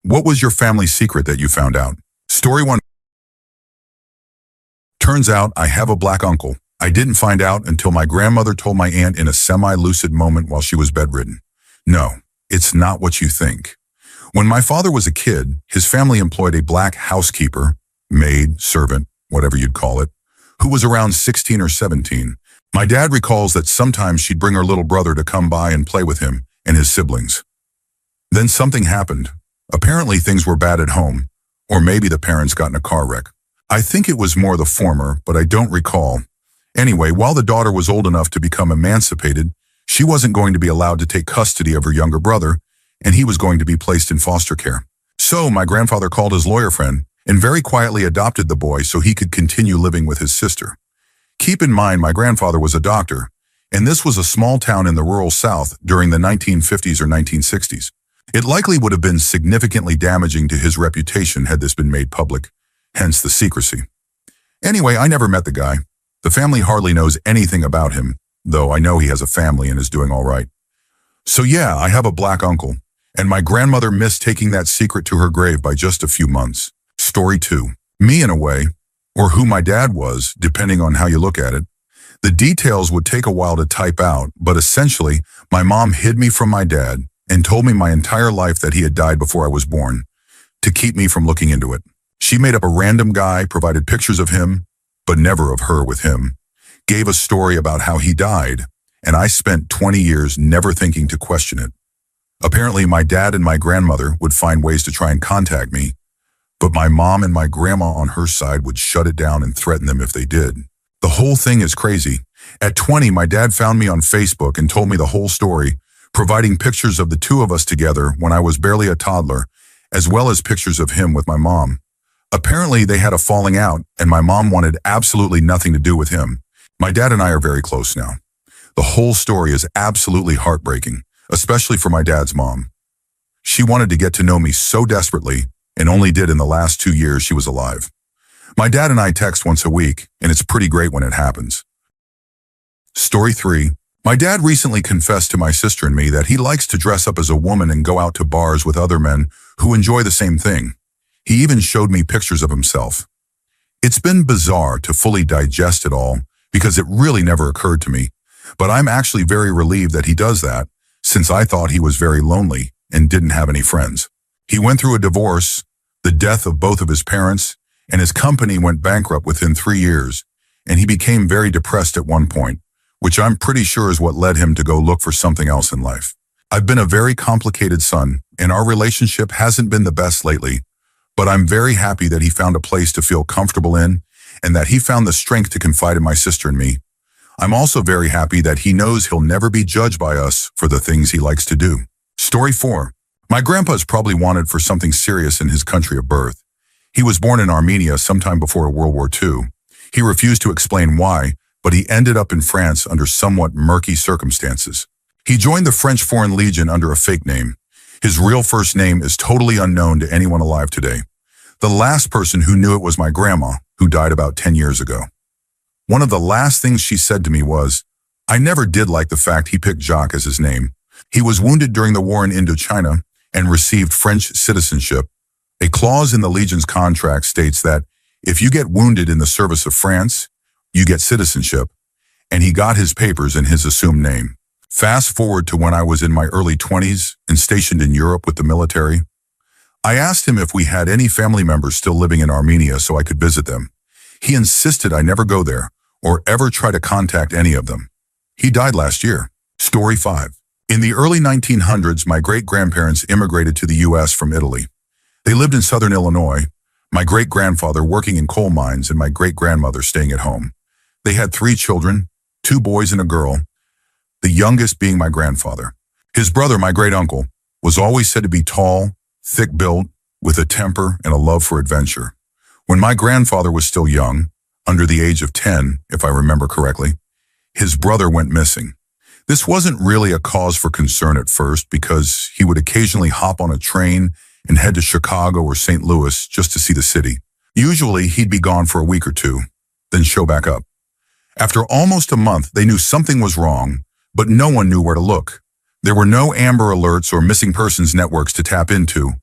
What was your family secret that you found out? Story 1. Turns out I have a black uncle. I didn't find out until my grandmother told my aunt in a semi-lucid moment while she was bedridden. No, it's not what you think. When my father was a kid, his family employed a black housekeeper, maid, servant, whatever you'd call it, who was around 16 or 17. My dad recalls that sometimes she'd bring her little brother to come by and play with him and his siblings. Then something happened. Apparently things were bad at home, or maybe the parents got in a car wreck. I think it was more the former, but I don't recall. Anyway, while the daughter was old enough to become emancipated, she wasn't going to be allowed to take custody of her younger brother, and he was going to be placed in foster care. So my grandfather called his lawyer friend and very quietly adopted the boy so he could continue living with his sister. Keep in mind, my grandfather was a doctor, and this was a small town in the rural South during the 1950s or 1960s. It likely would have been significantly damaging to his reputation had this been made public, hence the secrecy. Anyway, I never met the guy. The family hardly knows anything about him, though I know he has a family and is doing all right. So yeah, I have a black uncle, and my grandmother missed taking that secret to her grave by just a few months. Story 2. Me in a way, or who my dad was, depending on how you look at it. The details would take a while to type out, but essentially, my mom hid me from my dad and told me my entire life that he had died before I was born, to keep me from looking into it. She made up a random guy, provided pictures of him, but never of her with him, gave a story about how he died, and I spent 20 years never thinking to question it. Apparently, my dad and my grandmother would find ways to try and contact me, but my mom and my grandma on her side would shut it down and threaten them if they did. The whole thing is crazy. At 20, my dad found me on Facebook and told me the whole story, providing pictures of the two of us together when I was barely a toddler, as well as pictures of him with my mom. Apparently, they had a falling out, and my mom wanted absolutely nothing to do with him. My dad and I are very close now. The whole story is absolutely heartbreaking, especially for my dad's mom. She wanted to get to know me so desperately, and only did in the last 2 years she was alive. My dad and I text once a week, and it's pretty great when it happens. Story 3. My dad recently confessed to my sister and me that he likes to dress up as a woman and go out to bars with other men who enjoy the same thing. He even showed me pictures of himself. It's been bizarre to fully digest it all because it really never occurred to me, but I'm actually very relieved that he does that since I thought he was very lonely and didn't have any friends. He went through a divorce, the death of both of his parents, and his company went bankrupt within 3 years, and he became very depressed at one point, which I'm pretty sure is what led him to go look for something else in life. I've been a very complicated son, and our relationship hasn't been the best lately, but I'm very happy that he found a place to feel comfortable in and that he found the strength to confide in my sister and me. I'm also very happy that he knows he'll never be judged by us for the things he likes to do. Story 4. My grandpa's probably wanted for something serious in his country of birth. He was born in Armenia sometime before World War II. He refused to explain why, but he ended up in France under somewhat murky circumstances. He joined the French Foreign Legion under a fake name. His real first name is totally unknown to anyone alive today. The last person who knew it was my grandma, who died about 10 years ago. One of the last things she said to me was, I never did like the fact he picked Jacques as his name. He was wounded during the war in Indochina and received French citizenship. A clause in the Legion's contract states that if you get wounded in the service of France, you get citizenship, and he got his papers in his assumed name. Fast forward to when I was in my early 20s and stationed in Europe with the military. I asked him if we had any family members still living in Armenia so I could visit them. He insisted I never go there or ever try to contact any of them. He died last year. Story 5. In the early 1900s, my great-grandparents immigrated to the U.S. from Italy. They lived in southern Illinois, my great-grandfather working in coal mines and my great-grandmother staying at home. They had 3 children, 2 boys and a girl, the youngest being my grandfather. His brother, my great-uncle, was always said to be tall, thick-built, with a temper and a love for adventure. When my grandfather was still young, under the age of 10, if I remember correctly, his brother went missing. This wasn't really a cause for concern at first because he would occasionally hop on a train and head to Chicago or St. Louis just to see the city. Usually, he'd be gone for a week or 2, then show back up. After almost a month, they knew something was wrong, but no one knew where to look. There were no Amber Alerts or missing persons networks to tap into.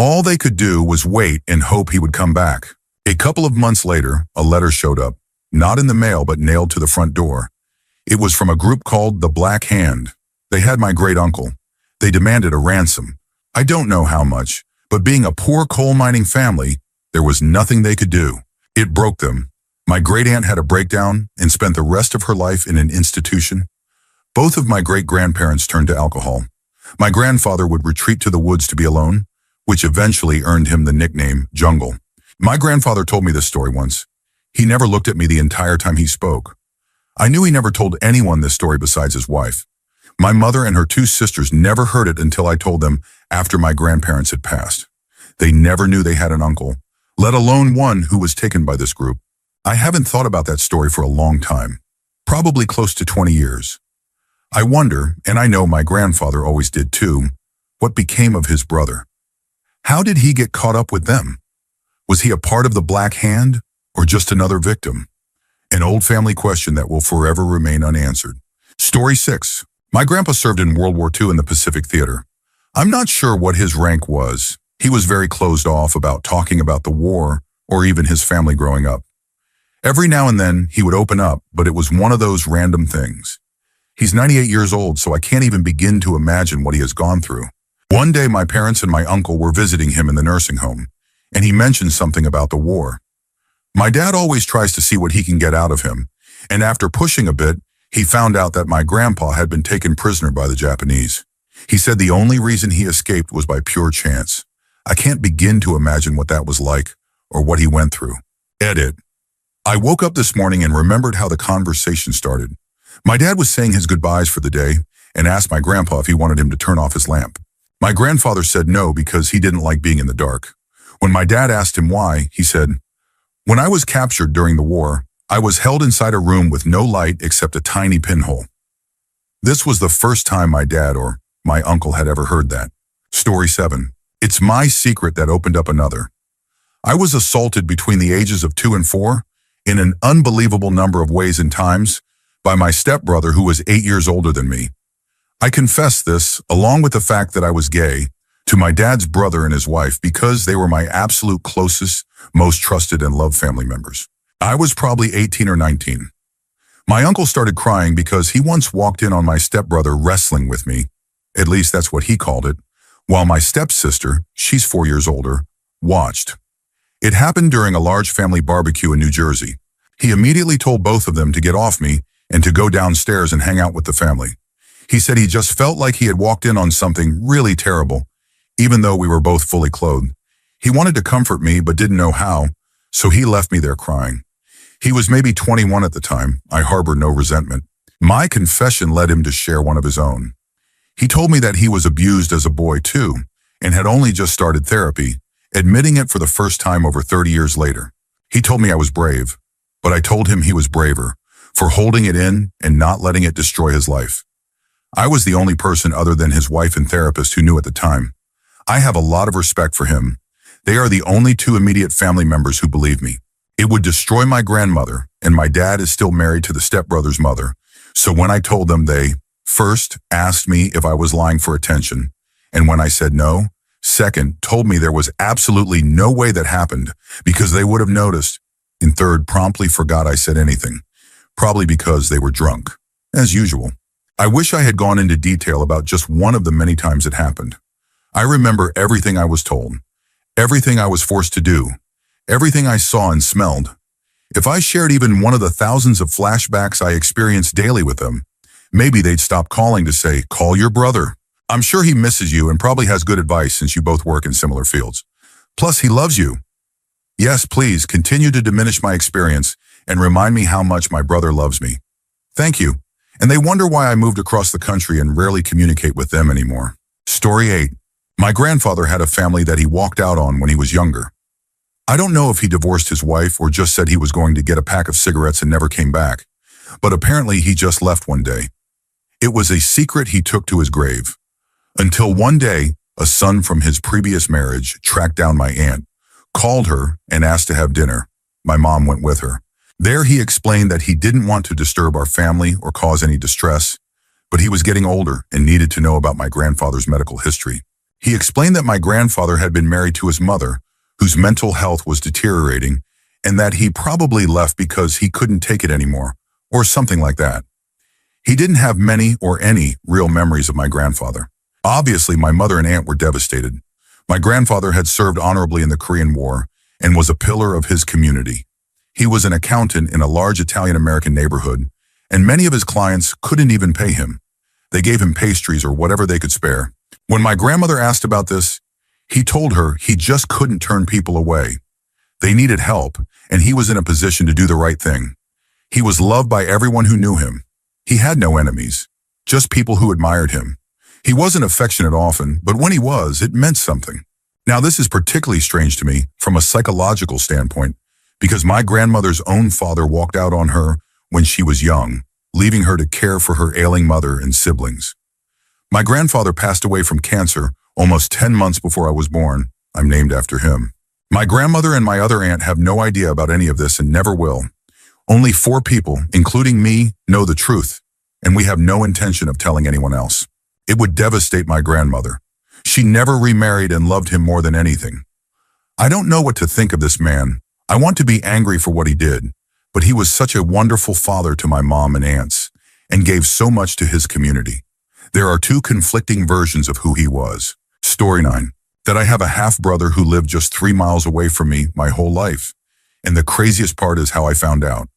All they could do was wait and hope he would come back. A couple of months later, a letter showed up, not in the mail but nailed to the front door. It was from a group called the Black Hand. They had my great-uncle. They demanded a ransom. I don't know how much, but being a poor coal mining family, there was nothing they could do. It broke them. My great-aunt had a breakdown and spent the rest of her life in an institution. Both of my great-grandparents turned to alcohol. My grandfather would retreat to the woods to be alone, which eventually earned him the nickname Jungle. My grandfather told me this story once. He never looked at me the entire time he spoke. I knew he never told anyone this story besides his wife. My mother and her two sisters never heard it until I told them after my grandparents had passed. They never knew they had an uncle, let alone one who was taken by this group. I haven't thought about that story for a long time, probably close to 20 years. I wonder, and I know my grandfather always did too, what became of his brother? How did he get caught up with them? Was he a part of the Black Hand or just another victim? An old family question that will forever remain unanswered. Story 6. My grandpa served in World War II in the Pacific Theater. I'm not sure what his rank was. He was very closed off about talking about the war or even his family growing up. Every now and then he would open up, but it was one of those random things. He's 98 years old, so I can't even begin to imagine what he has gone through. One day my parents and my uncle were visiting him in the nursing home, and he mentioned something about the war. My dad always tries to see what he can get out of him, and after pushing a bit, he found out that my grandpa had been taken prisoner by the Japanese. He said the only reason he escaped was by pure chance. I can't begin to imagine what that was like or what he went through. Edit. I woke up this morning and remembered how the conversation started. My dad was saying his goodbyes for the day and asked my grandpa if he wanted him to turn off his lamp. My grandfather said no because he didn't like being in the dark. When my dad asked him why, he said, "When I was captured during the war, I was held inside a room with no light except a tiny pinhole." This was the first time my dad or my uncle had ever heard that. Story 7. It's my secret that opened up another. I was assaulted between the ages of 2 and 4 in an unbelievable number of ways and times by my stepbrother who was 8 years older than me. I confessed this, along with the fact that I was gay, to my dad's brother and his wife because they were my absolute closest, most trusted and loved family members. I was probably 18 or 19. My uncle started crying because he once walked in on my stepbrother wrestling with me, at least that's what he called it, while my stepsister, she's 4 years older, watched. It happened during a large family barbecue in New Jersey. He immediately told both of them to get off me and to go downstairs and hang out with the family. He said he just felt like he had walked in on something really terrible, even though we were both fully clothed. He wanted to comfort me but didn't know how, so he left me there crying. He was maybe 21 at the time. I harbor no resentment. My confession led him to share one of his own. He told me that he was abused as a boy too, and had only just started therapy, admitting it for the first time over 30 years later. He told me I was brave, but I told him he was braver for holding it in and not letting it destroy his life. I was the only person other than his wife and therapist who knew at the time. I have a lot of respect for him. They are the only two immediate family members who believe me. It would destroy my grandmother, and my dad is still married to the stepbrother's mother. So when I told them, they, first, asked me if I was lying for attention, and when I said no, second, told me there was absolutely no way that happened because they would have noticed, and third, promptly forgot I said anything, probably because they were drunk, as usual. I wish I had gone into detail about just one of the many times it happened. I remember everything I was told, everything I was forced to do, everything I saw and smelled. If I shared even one of the thousands of flashbacks I experienced daily with them, maybe they'd stop calling to say, "Call your brother." I'm sure he misses you and probably has good advice since you both work in similar fields. Plus, he loves you. Yes, please continue to diminish my experience and remind me how much my brother loves me. Thank you. And they wonder why I moved across the country and rarely communicate with them anymore. Story 8. My grandfather had a family that he walked out on when he was younger. I don't know if he divorced his wife or just said he was going to get a pack of cigarettes and never came back, but apparently he just left one day. It was a secret he took to his grave. Until one day, a son from his previous marriage tracked down my aunt, called her, and asked to have dinner. My mom went with her. There he explained that he didn't want to disturb our family or cause any distress, but he was getting older and needed to know about my grandfather's medical history. He explained that my grandfather had been married to his mother, whose mental health was deteriorating, and that he probably left because he couldn't take it anymore, or something like that. He didn't have many or any real memories of my grandfather. Obviously, my mother and aunt were devastated. My grandfather had served honorably in the Korean War and was a pillar of his community. He was an accountant in a large Italian-American neighborhood, and many of his clients couldn't even pay him. They gave him pastries or whatever they could spare. When my grandmother asked about this, he told her he just couldn't turn people away. They needed help, and he was in a position to do the right thing. He was loved by everyone who knew him. He had no enemies, just people who admired him. He wasn't affectionate often, but when he was, it meant something. Now, this is particularly strange to me from a psychological standpoint, because my grandmother's own father walked out on her when she was young, leaving her to care for her ailing mother and siblings. My grandfather passed away from cancer almost 10 months before I was born. I'm named after him. My grandmother and my other aunt have no idea about any of this and never will. Only 4 people, including me, know the truth, and we have no intention of telling anyone else. It would devastate my grandmother. She never remarried and loved him more than anything. I don't know what to think of this man. I want to be angry for what he did, but he was such a wonderful father to my mom and aunts and gave so much to his community. There are 2 conflicting versions of who he was. Story 9. That I have a half-brother who lived just 3 miles away from me my whole life. And the craziest part is how I found out.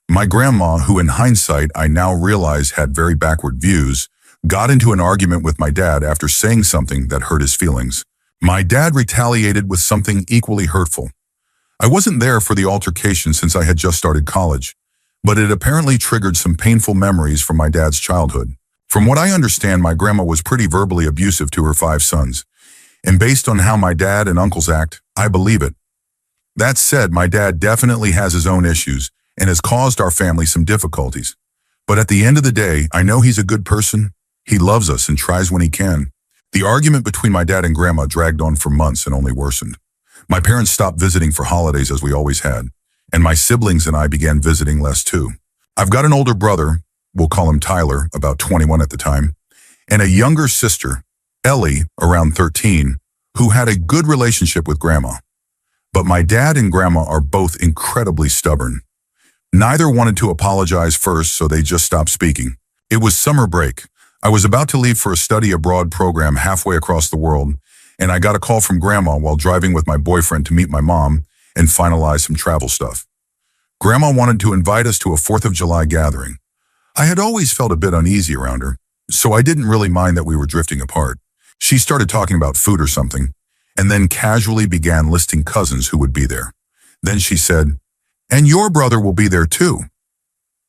My grandma, who in hindsight I now realize had very backward views, got into an argument with my dad after saying something that hurt his feelings. My dad retaliated with something equally hurtful. I wasn't there for the altercation since I had just started college, but it apparently triggered some painful memories from my dad's childhood. From what I understand, my grandma was pretty verbally abusive to her 5 sons, and based on how my dad and uncles act, I believe it. That said, my dad definitely has his own issues and has caused our family some difficulties. But at the end of the day, I know he's a good person. He loves us and tries when he can. The argument between my dad and grandma dragged on for months and only worsened. My parents stopped visiting for holidays as we always had, and my siblings and I began visiting less too. I've got an older brother, we'll call him Tyler, about 21 at the time, and a younger sister, Ellie, around 13, who had a good relationship with grandma. But my dad and grandma are both incredibly stubborn. Neither wanted to apologize first, so they just stopped speaking. It was summer break. I was about to leave for a study abroad program halfway across the world, and I got a call from grandma while driving with my boyfriend to meet my mom and finalize some travel stuff. Grandma wanted to invite us to a 4th of July gathering. I had always felt a bit uneasy around her, so I didn't really mind that we were drifting apart. She started talking about food or something, and then casually began listing cousins who would be there. Then she said, "And your brother will be there too."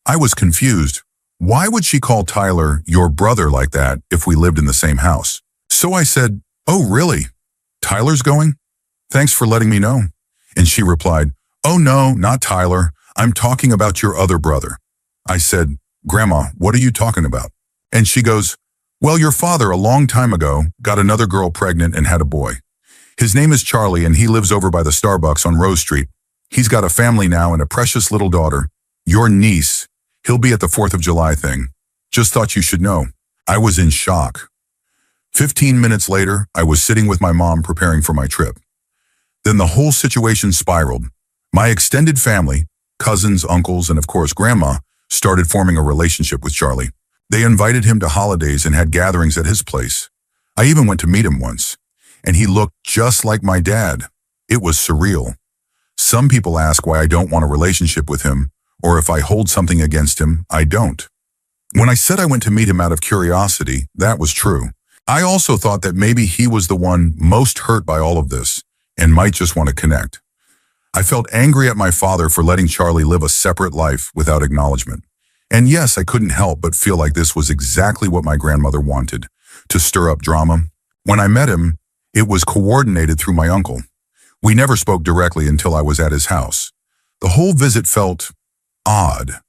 I was confused. Why would she call Tyler your brother like that if we lived in the same house? So I said, "Oh, really? Tyler's going? Thanks for letting me know." And she replied, "Oh no, not Tyler. I'm talking about your other brother." I said, "Grandma, what are you talking about?" And she goes, "Well, your father a long time ago got another girl pregnant and had a boy. His name is Charlie and he lives over by the Starbucks on Rose Street. He's got a family now and a precious little daughter. Your niece. He'll be at the 4th of July thing. Just thought you should know." I was in shock. 15 minutes later, I was sitting with my mom preparing for my trip. Then the whole situation spiraled. My extended family, cousins, uncles, and of course grandma, started forming a relationship with Charlie. They invited him to holidays and had gatherings at his place. I even went to meet him once, and he looked just like my dad. It was surreal. Some people ask why I don't want a relationship with him, or if I hold something against him. I don't. When I said I went to meet him out of curiosity, that was true. I also thought that maybe he was the one most hurt by all of this and might just want to connect. I felt angry at my father for letting Charlie live a separate life without acknowledgement. And yes, I couldn't help but feel like this was exactly what my grandmother wanted, to stir up drama. When I met him, it was coordinated through my uncle. We never spoke directly until I was at his house. The whole visit felt odd.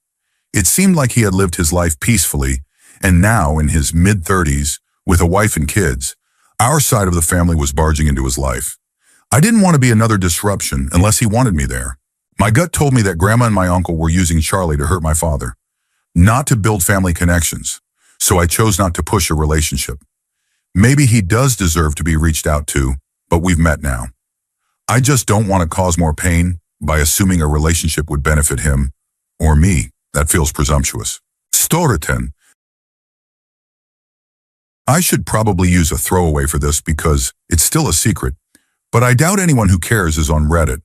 It seemed like he had lived his life peacefully, and now, in his mid-30s, with a wife and kids, our side of the family was barging into his life. I didn't want to be another disruption unless he wanted me there. My gut told me that grandma and my uncle were using Charlie to hurt my father, not to build family connections, so I chose not to push a relationship. Maybe he does deserve to be reached out to, but we've met now. I just don't want to cause more pain by assuming a relationship would benefit him or me. That feels presumptuous. Story 10. I should probably use a throwaway for this because it's still a secret, but I doubt anyone who cares is on Reddit.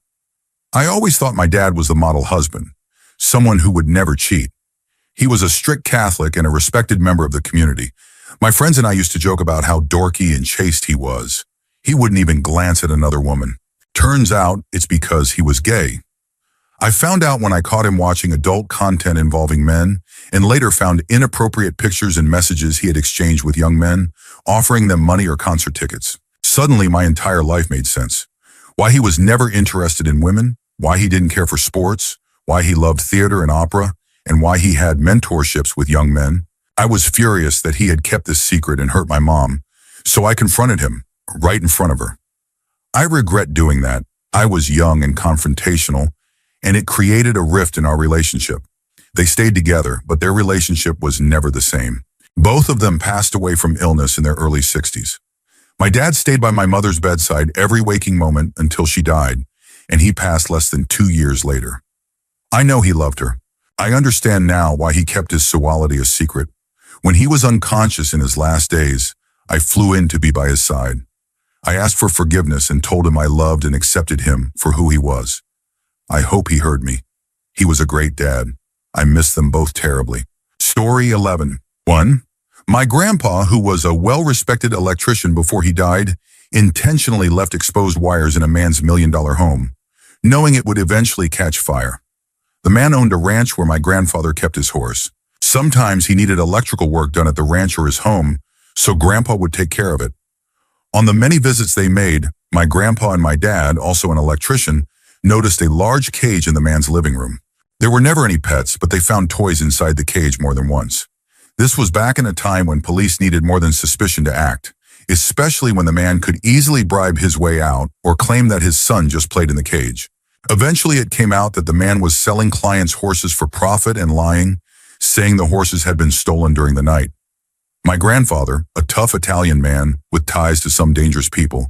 I always thought my dad was the model husband, someone who would never cheat. He was a strict Catholic and a respected member of the community. My friends and I used to joke about how dorky and chaste he was. He wouldn't even glance at another woman. Turns out it's because he was gay. I found out when I caught him watching adult content involving men, and later found inappropriate pictures and messages he had exchanged with young men, offering them money or concert tickets. Suddenly, my entire life made sense. Why he was never interested in women, why he didn't care for sports, why he loved theater and opera, and why he had mentorships with young men. I was furious that he had kept this secret and hurt my mom, so I confronted him, right in front of her. I regret doing that. I was young and confrontational, and it created a rift in our relationship. They stayed together, but their relationship was never the same. Both of them passed away from illness in their early 60s. My dad stayed by my mother's bedside every waking moment until she died, and he passed less than 2 years later. I know he loved her. I understand now why he kept his sexuality a secret. When he was unconscious in his last days, I flew in to be by his side. I asked for forgiveness and told him I loved and accepted him for who he was. I hope he heard me. He was a great dad. I miss them both terribly. Story 11. 1. My grandpa, who was a well-respected electrician before he died, intentionally left exposed wires in a man's $1 million home, knowing it would eventually catch fire. The man owned a ranch where my grandfather kept his horse. Sometimes he needed electrical work done at the ranch or his home, so Grandpa would take care of it. On the many visits they made, my grandpa and my dad, also an electrician, noticed a large cage in the man's living room. There were never any pets, but they found toys inside the cage more than once. This was back in a time when police needed more than suspicion to act, especially when the man could easily bribe his way out or claim that his son just played in the cage. Eventually, it came out that the man was selling clients' horses for profit and lying, saying the horses had been stolen during the night. My grandfather, a tough Italian man with ties to some dangerous people,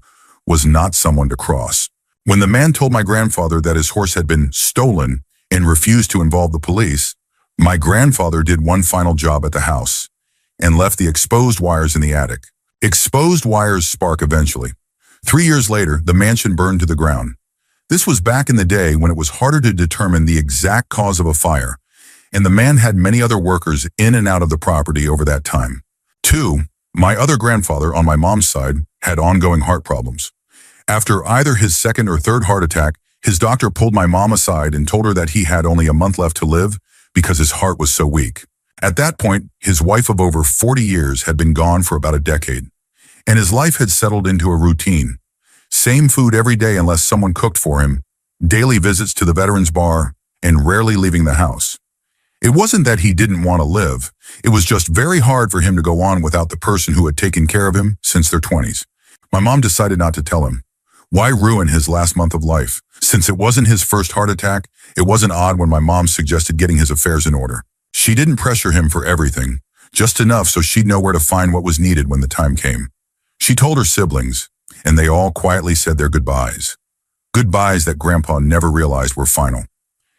was not someone to cross. When the man told my grandfather that his horse had been stolen and refused to involve the police, my grandfather did one final job at the house and left the exposed wires in the attic. Exposed wires spark eventually. 3 years later, the mansion burned to the ground. This was back in the day when it was harder to determine the exact cause of a fire, and the man had many other workers in and out of the property over that time. 2. My other grandfather on my mom's side had ongoing heart problems. After either his second or third heart attack, his doctor pulled my mom aside and told her that he had only a month left to live because his heart was so weak. At that point, his wife of over 40 years had been gone for about a decade, and his life had settled into a routine. Same food every day unless someone cooked for him, daily visits to the veterans bar, and rarely leaving the house. It wasn't that he didn't want to live. It was just very hard for him to go on without the person who had taken care of him since their 20s. My mom decided not to tell him. Why ruin his last month of life? Since it wasn't his first heart attack, it wasn't odd when my mom suggested getting his affairs in order. She didn't pressure him for everything, just enough so she'd know where to find what was needed when the time came. She told her siblings, and they all quietly said their goodbyes. Goodbyes that Grandpa never realized were final.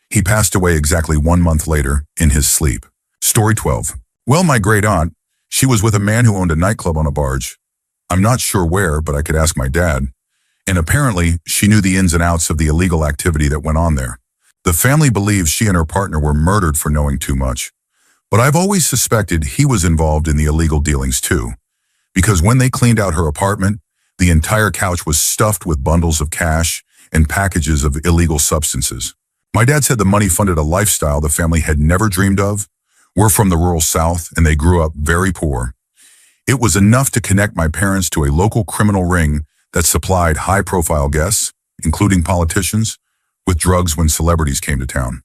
He passed away exactly 1 month later in his sleep. Story 12. Well, my great aunt, she was with a man who owned a nightclub on a barge. I'm not sure where, but I could ask my dad. And apparently, she knew the ins and outs of the illegal activity that went on there. The family believes she and her partner were murdered for knowing too much. But I've always suspected he was involved in the illegal dealings too. Because when they cleaned out her apartment, the entire couch was stuffed with bundles of cash and packages of illegal substances. My dad said the money funded a lifestyle the family had never dreamed of. We're from the rural South, and they grew up very poor. It was enough to connect my parents to a local criminal ring that supplied high-profile guests, including politicians, with drugs when celebrities came to town.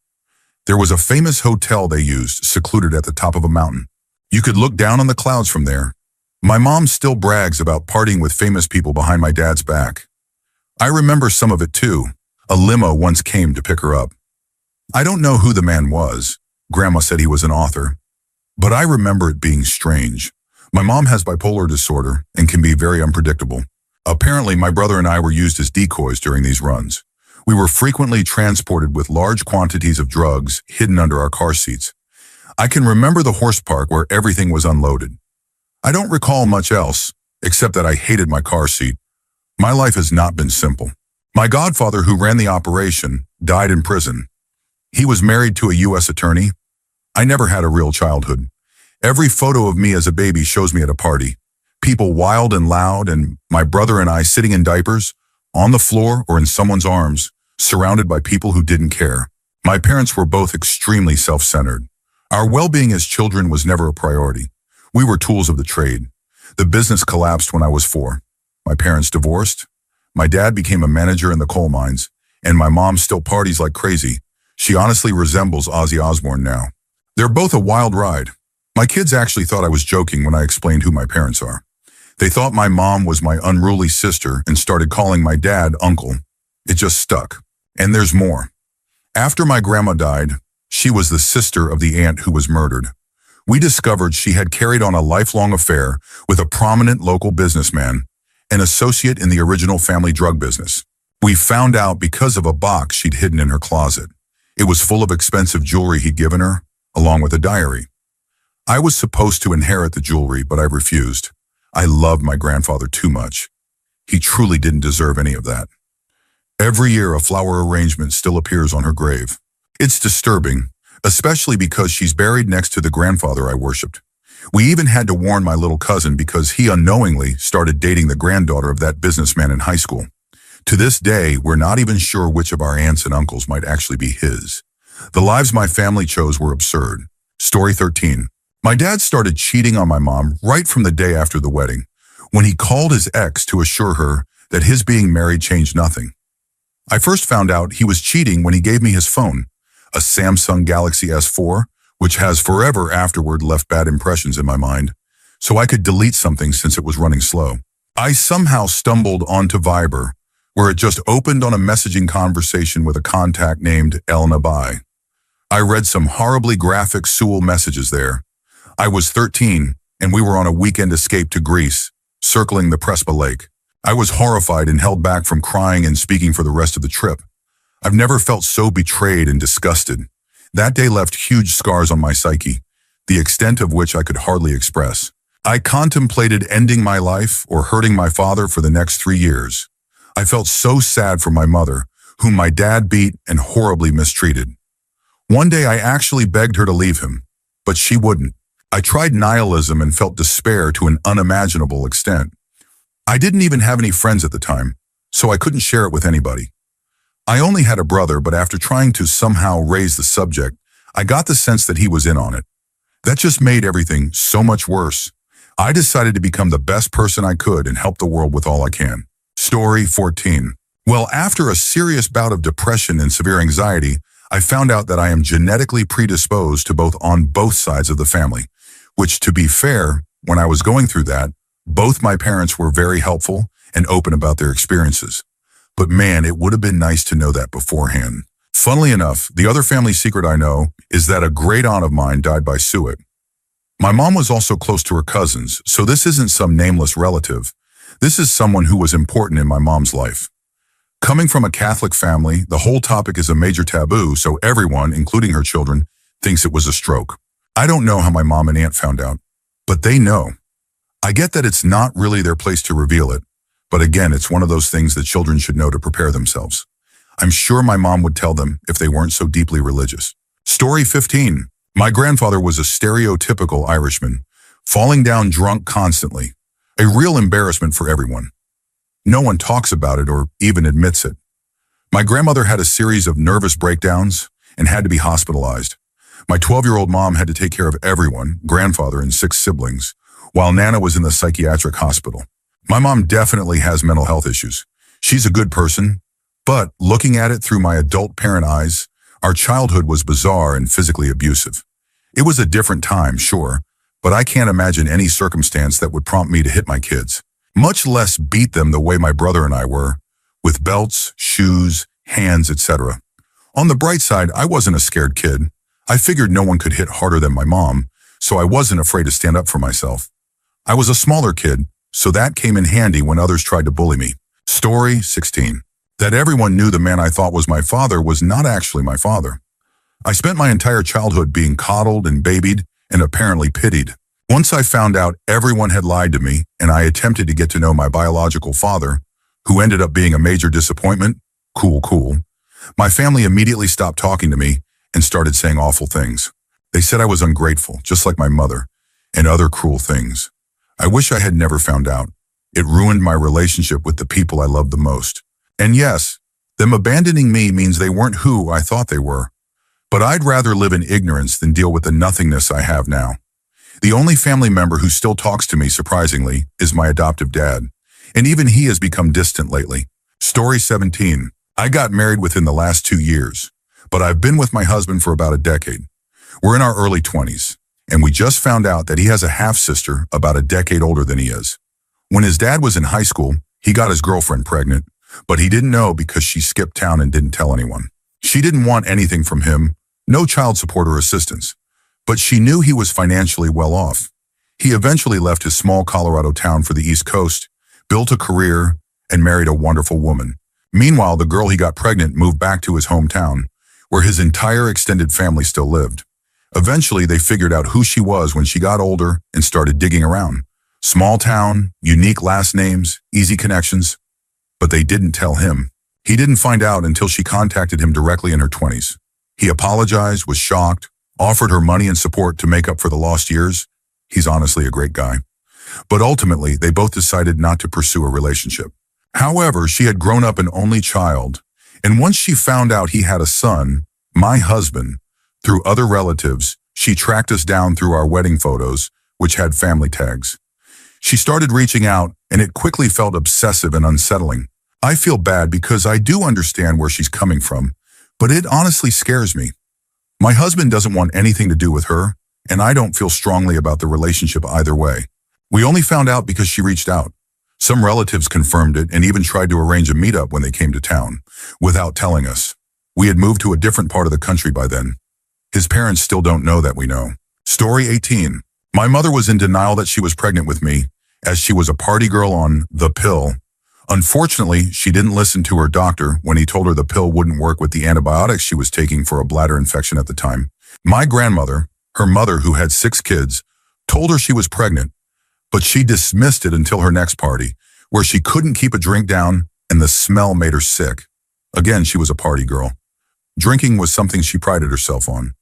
There was a famous hotel they used, secluded at the top of a mountain. You could look down on the clouds from there. My mom still brags about partying with famous people behind my dad's back. I remember some of it too. A limo once came to pick her up. I don't know who the man was. Grandma said he was an author. But I remember it being strange. My mom has bipolar disorder and can be very unpredictable. Apparently, my brother and I were used as decoys during these runs. We were frequently transported with large quantities of drugs hidden under our car seats. I can remember the horse park where everything was unloaded. I don't recall much else, except that I hated my car seat. My life has not been simple. My godfather, who ran the operation, died in prison. He was married to a U.S. attorney. I never had a real childhood. Every photo of me as a baby shows me at a party. People wild and loud, and my brother and I sitting in diapers, on the floor or in someone's arms, surrounded by people who didn't care. My parents were both extremely self-centered. Our well-being as children was never a priority. We were tools of the trade. The business collapsed when I was 4. My parents divorced. My dad became a manager in the coal mines, and my mom still parties like crazy. She honestly resembles Ozzy Osbourne now. They're both a wild ride. My kids actually thought I was joking when I explained who my parents are. They thought my mom was my unruly sister and started calling my dad uncle. It just stuck. And there's more. After my grandma died, she was the sister of the aunt who was murdered. We discovered she had carried on a lifelong affair with a prominent local businessman, an associate in the original family drug business. We found out because of a box she'd hidden in her closet. It was full of expensive jewelry he'd given her, along with a diary. I was supposed to inherit the jewelry, but I refused. I loved my grandfather too much. He truly didn't deserve any of that. Every year, a flower arrangement still appears on her grave. It's disturbing, especially because she's buried next to the grandfather I worshipped. We even had to warn my little cousin because he unknowingly started dating the granddaughter of that businessman in high school. To this day, we're not even sure which of our aunts and uncles might actually be his. The lives my family chose were absurd. Story 13. My dad started cheating on my mom right from the day after the wedding, when he called his ex to assure her that his being married changed nothing. I first found out he was cheating when he gave me his phone, a Samsung Galaxy S4, which has forever afterward left bad impressions in my mind, so I could delete something since it was running slow. I somehow stumbled onto Viber, where it just opened on a messaging conversation with a contact named El Nabai. I read some horribly graphic Sewell messages there. I was 13, and we were on a weekend escape to Greece, circling the Prespa Lake. I was horrified and held back from crying and speaking for the rest of the trip. I've never felt so betrayed and disgusted. That day left huge scars on my psyche, the extent of which I could hardly express. I contemplated ending my life or hurting my father for the next 3 years. I felt so sad for my mother, whom my dad beat and horribly mistreated. One day I actually begged her to leave him, but she wouldn't. I tried nihilism and felt despair to an unimaginable extent. I didn't even have any friends at the time, so I couldn't share it with anybody. I only had a brother, but after trying to somehow raise the subject, I got the sense that he was in on it. That just made everything so much worse. I decided to become the best person I could and help the world with all I can. Story 14. Well, after a serious bout of depression and severe anxiety, I found out that I am genetically predisposed to on both sides of the family, which, to be fair, when I was going through that, both my parents were very helpful and open about their experiences. But man, it would have been nice to know that beforehand. Funnily enough, the other family secret I know is that a great aunt of mine died by suicide. My mom was also close to her cousins, so this isn't some nameless relative. This is someone who was important in my mom's life. Coming from a Catholic family, the whole topic is a major taboo, so everyone, including her children, thinks it was a stroke. I don't know how my mom and aunt found out, but they know. I get that it's not really their place to reveal it, but again, it's one of those things that children should know to prepare themselves. I'm sure my mom would tell them if they weren't so deeply religious. Story 15. My grandfather was a stereotypical Irishman, falling down drunk constantly, a real embarrassment for everyone. No one talks about it or even admits it. My grandmother had a series of nervous breakdowns and had to be hospitalized. My 12-year-old mom had to take care of everyone, grandfather and 6 siblings, while Nana was in the psychiatric hospital. My mom definitely has mental health issues. She's a good person, but looking at it through my adult parent eyes, our childhood was bizarre and physically abusive. It was a different time, sure, but I can't imagine any circumstance that would prompt me to hit my kids, much less beat them the way my brother and I were, with belts, shoes, hands, etc. On the bright side, I wasn't a scared kid. I figured no one could hit harder than my mom, so I wasn't afraid to stand up for myself. I was a smaller kid, so that came in handy when others tried to bully me. Story 16. That everyone knew the man I thought was my father was not actually my father. I spent my entire childhood being coddled and babied and apparently pitied. Once I found out everyone had lied to me and I attempted to get to know my biological father, who ended up being a major disappointment, cool, my family immediately stopped talking to me and started saying awful things. They said I was ungrateful, just like my mother, and other cruel things. I wish I had never found out. It ruined my relationship with the people I loved the most. And yes, them abandoning me means they weren't who I thought they were. But I'd rather live in ignorance than deal with the nothingness I have now. The only family member who still talks to me, surprisingly, is my adoptive dad. And even he has become distant lately. Story 17. I got married within the last 2 years, but I've been with my husband for about a decade. We're in our early 20s, and we just found out that he has a half-sister about a decade older than he is. When his dad was in high school, he got his girlfriend pregnant, but he didn't know because she skipped town and didn't tell anyone. She didn't want anything from him, no child support or assistance, but she knew he was financially well off. He eventually left his small Colorado town for the East Coast, built a career, and married a wonderful woman. Meanwhile, the girl he got pregnant moved back to his hometown, where his entire extended family still lived. Eventually, they figured out who she was when she got older and started digging around. Small town, unique last names, easy connections. But they didn't tell him. He didn't find out until she contacted him directly in her 20s. He apologized, was shocked, offered her money and support to make up for the lost years. He's honestly a great guy. But ultimately, they both decided not to pursue a relationship. However, she had grown up an only child, and once she found out he had a son, my husband, through other relatives, she tracked us down through our wedding photos, which had family tags. She started reaching out, and it quickly felt obsessive and unsettling. I feel bad because I do understand where she's coming from, but it honestly scares me. My husband doesn't want anything to do with her, and I don't feel strongly about the relationship either way. We only found out because she reached out. Some relatives confirmed it and even tried to arrange a meetup when they came to town, without telling us. We had moved to a different part of the country by then. His parents still don't know that we know. Story 18. My mother was in denial that she was pregnant with me, as she was a party girl on the pill. Unfortunately, she didn't listen to her doctor when he told her the pill wouldn't work with the antibiotics she was taking for a bladder infection at the time. My grandmother, her mother who had 6 kids, told her she was pregnant, but she dismissed it until her next party, where she couldn't keep a drink down and the smell made her sick. Again, she was a party girl. Drinking was something she prided herself on.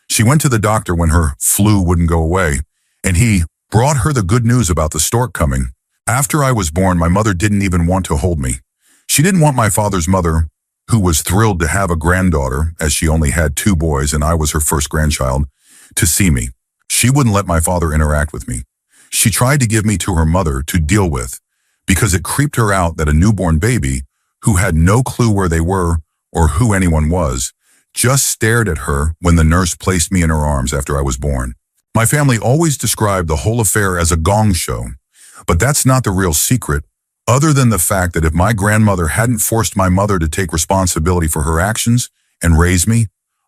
She went to the doctor when her flu wouldn't go away, and he brought her the good news about the stork coming. After I was born, my mother didn't even want to hold me. She didn't want my father's mother, who was thrilled to have a granddaughter, as she only had 2 boys and I was her first grandchild, to see me. She wouldn't let my father interact with me. She tried to give me to her mother to deal with, because it creeped her out that a newborn baby, who had no clue where they were or who anyone was, just stared at her when the nurse placed me in her arms after I was born. My family always described the whole affair as a gong show, but that's not the real secret, other than the fact that if my grandmother hadn't forced my mother to take responsibility for her actions and raise me,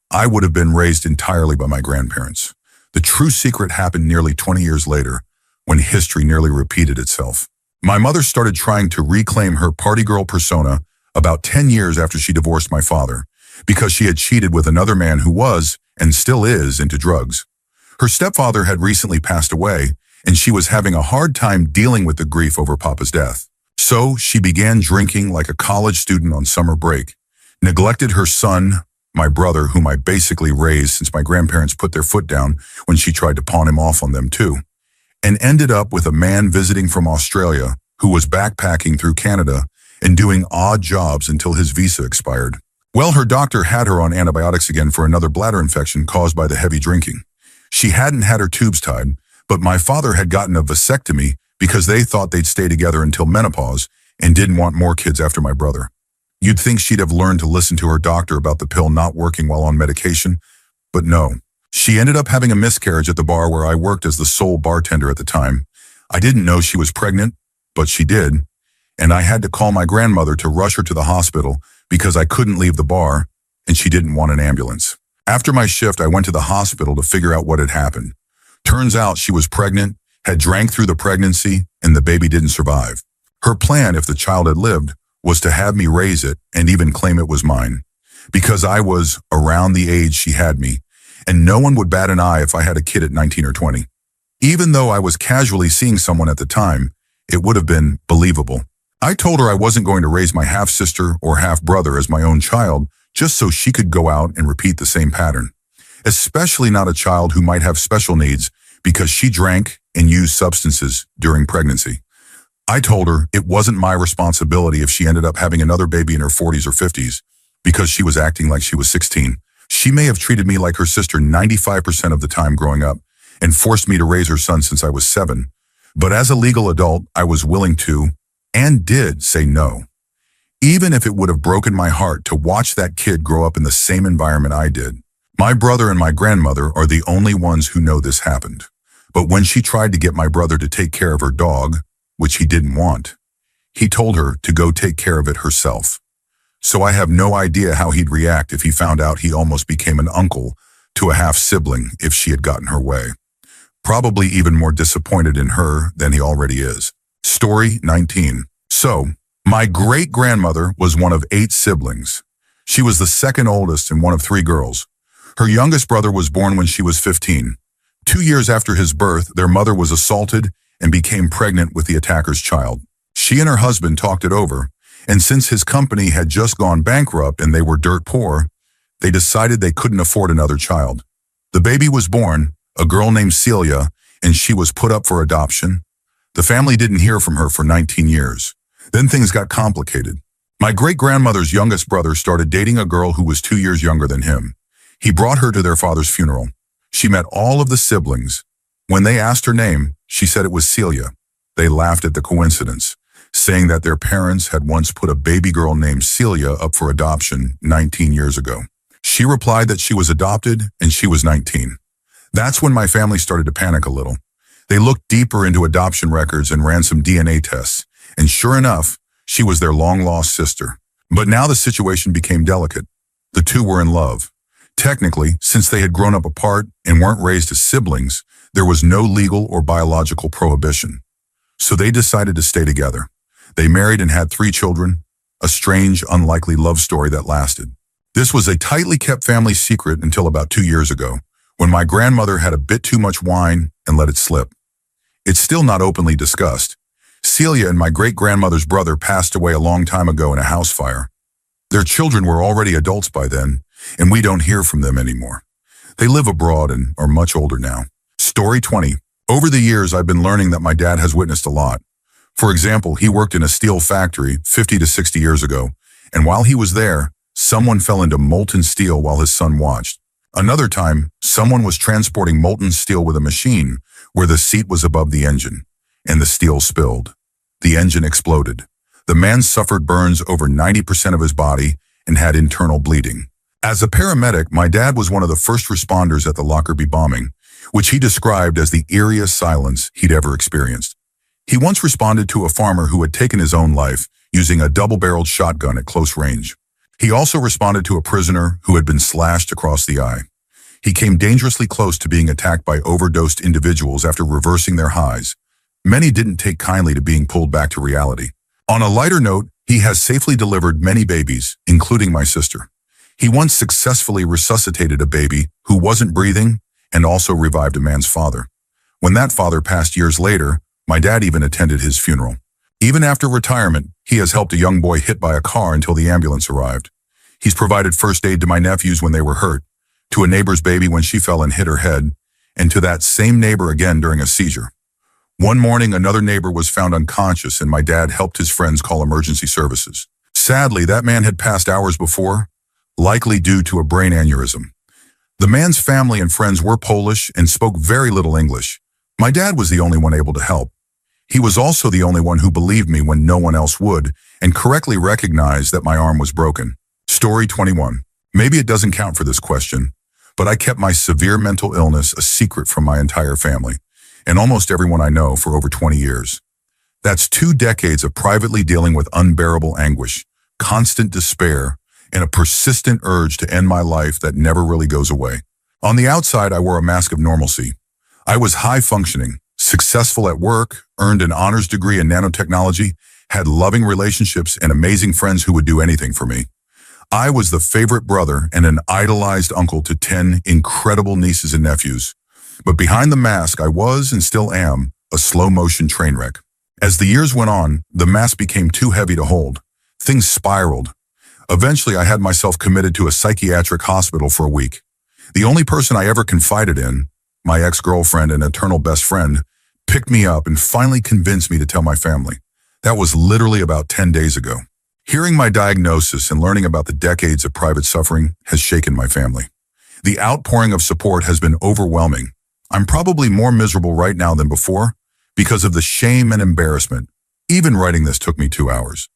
I would have been raised entirely by my grandparents. The true secret happened nearly 20 years later, when history nearly repeated itself. My mother started trying to reclaim her party girl persona about 10 years after she divorced my father, because she had cheated with another man who was, and still is, into drugs. Her stepfather had recently passed away, and she was having a hard time dealing with the grief over Papa's death. So she began drinking like a college student on summer break, neglected her son, my brother, whom I basically raised since my grandparents put their foot down when she tried to pawn him off on them too, and ended up with a man visiting from Australia who was backpacking through Canada and doing odd jobs until his visa expired. Well, her doctor had her on antibiotics again for another bladder infection caused by the heavy drinking. She hadn't had her tubes tied, but my father had gotten a vasectomy because they thought they'd stay together until menopause and didn't want more kids after my brother. You'd think she'd have learned to listen to her doctor about the pill not working while on medication, but no. She ended up having a miscarriage at the bar where I worked as the sole bartender at the time. I didn't know she was pregnant, but she did, and I had to call my grandmother to rush her to the hospital because I couldn't leave the bar, and she didn't want an ambulance. After my shift, I went to the hospital to figure out what had happened. Turns out she was pregnant, had drank through the pregnancy, and the baby didn't survive. Her plan, if the child had lived, was to have me raise it and even claim it was mine. Because I was around the age she had me, and no one would bat an eye if I had a kid at 19 or 20. Even though I was casually seeing someone at the time, it would have been believable. I told her I wasn't going to raise my half-sister or half-brother as my own child just so she could go out and repeat the same pattern. Especially not a child who might have special needs because she drank and used substances during pregnancy. I told her it wasn't my responsibility if she ended up having another baby in her 40s or 50s because she was acting like she was 16. She may have treated me like her sister 95% of the time growing up and forced me to raise her son since I was 7. But as a legal adult, I was willing to, and did, say no. Even if it would have broken my heart to watch that kid grow up in the same environment I did. My brother and my grandmother are the only ones who know this happened. But when she tried to get my brother to take care of her dog, which he didn't want, he told her to go take care of it herself. So I have no idea how he'd react if he found out he almost became an uncle to a half-sibling if she had gotten her way. Probably even more disappointed in her than he already is. Story 19. So, my great-grandmother was one of 8 siblings. She was the second oldest and one of 3 girls. Her youngest brother was born when she was 15. 2 years after his birth, their mother was assaulted and became pregnant with the attacker's child. She and her husband talked it over, and since his company had just gone bankrupt and they were dirt poor, they decided they couldn't afford another child. The baby was born, a girl named Celia, and she was put up for adoption. The family didn't hear from her for 19 years. Then things got complicated. My great-grandmother's youngest brother started dating a girl who was 2 years younger than him. He brought her to their father's funeral. She met all of the siblings. When they asked her name, she said it was Celia. They laughed at the coincidence, saying that their parents had once put a baby girl named Celia up for adoption 19 years ago. She replied that she was adopted and she was 19. That's when my family started to panic a little. They looked deeper into adoption records and ran some DNA tests, and sure enough, she was their long-lost sister. But now the situation became delicate. The two were in love. Technically, since they had grown up apart and weren't raised as siblings, there was no legal or biological prohibition. So they decided to stay together. They married and had 3 children, a strange, unlikely love story that lasted. This was a tightly kept family secret until about 2 years ago, when my grandmother had a bit too much wine and let it slip. It's still not openly discussed. Celia and my great-grandmother's brother passed away a long time ago in a house fire. Their children were already adults by then, and we don't hear from them anymore. They live abroad and are much older now. Story 20. Over the years, I've been learning that my dad has witnessed a lot. For example, he worked in a steel factory 50 to 60 years ago, and while he was there, someone fell into molten steel while his son watched. Another time, someone was transporting molten steel with a machine where the seat was above the engine, and the steel spilled. The engine exploded. The man suffered burns over 90% of his body and had internal bleeding. As a paramedic, my dad was one of the first responders at the Lockerbie bombing, which he described as the eeriest silence he'd ever experienced. He once responded to a farmer who had taken his own life using a double-barreled shotgun at close range. He also responded to a prisoner who had been slashed across the eye. He came dangerously close to being attacked by overdosed individuals after reversing their highs. Many didn't take kindly to being pulled back to reality. On a lighter note, he has safely delivered many babies, including my sister. He once successfully resuscitated a baby who wasn't breathing and also revived a man's father. When that father passed years later, my dad even attended his funeral. Even after retirement, he has helped a young boy hit by a car until the ambulance arrived. He's provided first aid to my nephews when they were hurt, to a neighbor's baby when she fell and hit her head, and to that same neighbor again during a seizure. One morning, another neighbor was found unconscious and my dad helped his friends call emergency services. Sadly, that man had passed hours before, likely due to a brain aneurysm. The man's family and friends were Polish and spoke very little English. My dad was the only one able to help. He was also the only one who believed me when no one else would and correctly recognized that my arm was broken. Story 21. Maybe it doesn't count for this question, but I kept my severe mental illness a secret from my entire family and almost everyone I know for over 20 years. That's 2 decades of privately dealing with unbearable anguish, constant despair, and a persistent urge to end my life that never really goes away. On the outside, I wore a mask of normalcy. I was high-functioning, successful at work, earned an honors degree in nanotechnology, had loving relationships and amazing friends who would do anything for me. I was the favorite brother and an idolized uncle to 10 incredible nieces and nephews. But behind the mask, I was and still am a slow-motion train wreck. As the years went on, the mask became too heavy to hold. Things spiraled. Eventually, I had myself committed to a psychiatric hospital for a week. The only person I ever confided in, my ex-girlfriend and eternal best friend, picked me up and finally convinced me to tell my family. That was literally about 10 days ago. Hearing my diagnosis and learning about the decades of private suffering has shaken my family. The outpouring of support has been overwhelming. I'm probably more miserable right now than before because of the shame and embarrassment. Even writing this took me 2 hours.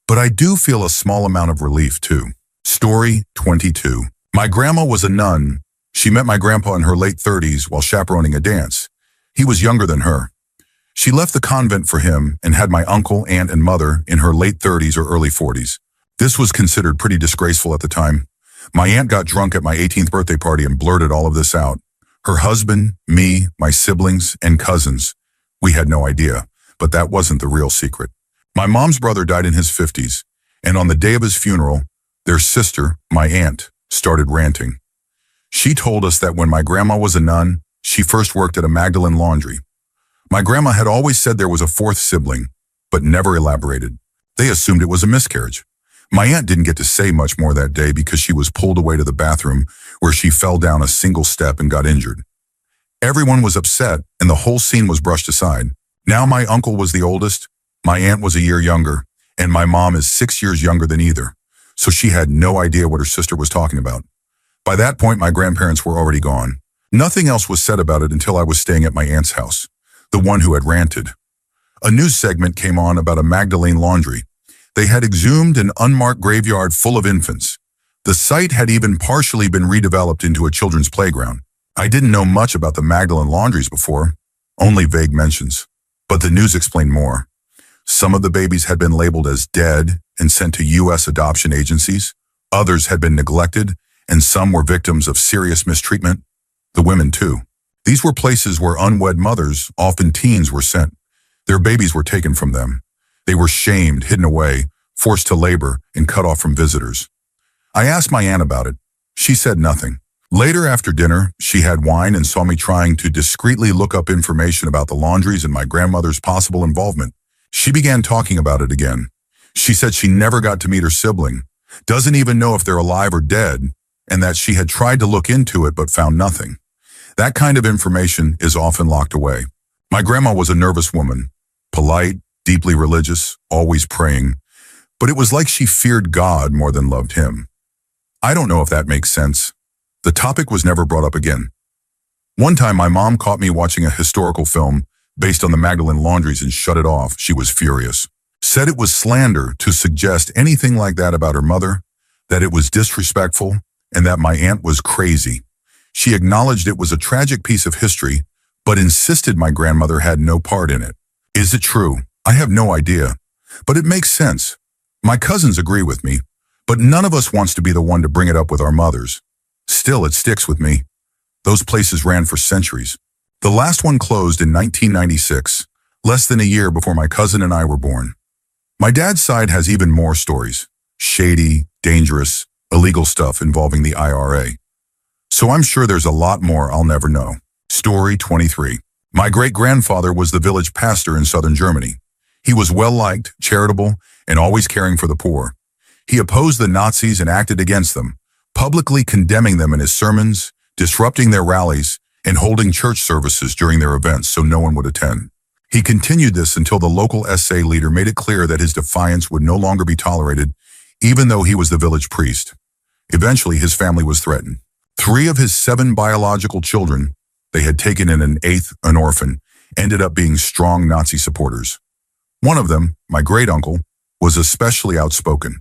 But I do feel a small amount of relief too. Story 22. My grandma was a nun. She met my grandpa in her late 30s while chaperoning a dance. He was younger than her. She left the convent for him and had my uncle, aunt, and mother in her late 30s or early 40s. This was considered pretty disgraceful at the time. My aunt got drunk at my 18th birthday party and blurted all of this out. Her husband, me, my siblings, and cousins. We had no idea, but that wasn't the real secret. My mom's brother died in his 50s, and on the day of his funeral, their sister, my aunt, started ranting. She told us that when my grandma was a nun, she first worked at a Magdalene laundry. My grandma had always said there was a fourth sibling, but never elaborated. They assumed it was a miscarriage. My aunt didn't get to say much more that day because she was pulled away to the bathroom where she fell down a single step and got injured. Everyone was upset and the whole scene was brushed aside. Now my uncle was the oldest, my aunt was a year younger, and my mom is 6 years younger than either, so she had no idea what her sister was talking about. By that point, my grandparents were already gone. Nothing else was said about it until I was staying at my aunt's house, the one who had ranted. A news segment came on about a Magdalene laundry. They had exhumed an unmarked graveyard full of infants. The site had even partially been redeveloped into a children's playground. I didn't know much about the Magdalene laundries before, only vague mentions. But the news explained more. Some of the babies had been labeled as dead and sent to U.S. adoption agencies. Others had been neglected, and some were victims of serious mistreatment. The women, too. These were places where unwed mothers, often teens, were sent. Their babies were taken from them. They were shamed, hidden away, forced to labor, and cut off from visitors. I asked my aunt about it. She said nothing. Later after dinner, she had wine and saw me trying to discreetly look up information about the laundries and my grandmother's possible involvement. She began talking about it again. She said she never got to meet her sibling, doesn't even know if they're alive or dead, and that she had tried to look into it but found nothing. That kind of information is often locked away. My grandma was a nervous woman, polite, deeply religious, always praying, but it was like she feared God more than loved him. I don't know if that makes sense. The topic was never brought up again. One time my mom caught me watching a historical film based on the Magdalene laundries and shut it off. She was furious. Said it was slander to suggest anything like that about her mother, that it was disrespectful, and that my aunt was crazy. She acknowledged it was a tragic piece of history, but insisted my grandmother had no part in it. Is it true? I have no idea, but it makes sense. My cousins agree with me, but none of us wants to be the one to bring it up with our mothers. Still, it sticks with me. Those places ran for centuries. The last one closed in 1996, less than a year before my cousin and I were born. My dad's side has even more stories. Shady, dangerous, illegal stuff involving the IRA. So I'm sure there's a lot more I'll never know. Story 23. My great-grandfather was the village pastor in southern Germany. He was well-liked, charitable, and always caring for the poor. He opposed the Nazis and acted against them, publicly condemning them in his sermons, disrupting their rallies, and holding church services during their events so no one would attend. He continued this until the local SA leader made it clear that his defiance would no longer be tolerated, even though he was the village priest. Eventually, his family was threatened. 3 of his 7 biological children, they had taken in an 8th, an orphan, ended up being strong Nazi supporters. One of them, my great-uncle, was especially outspoken.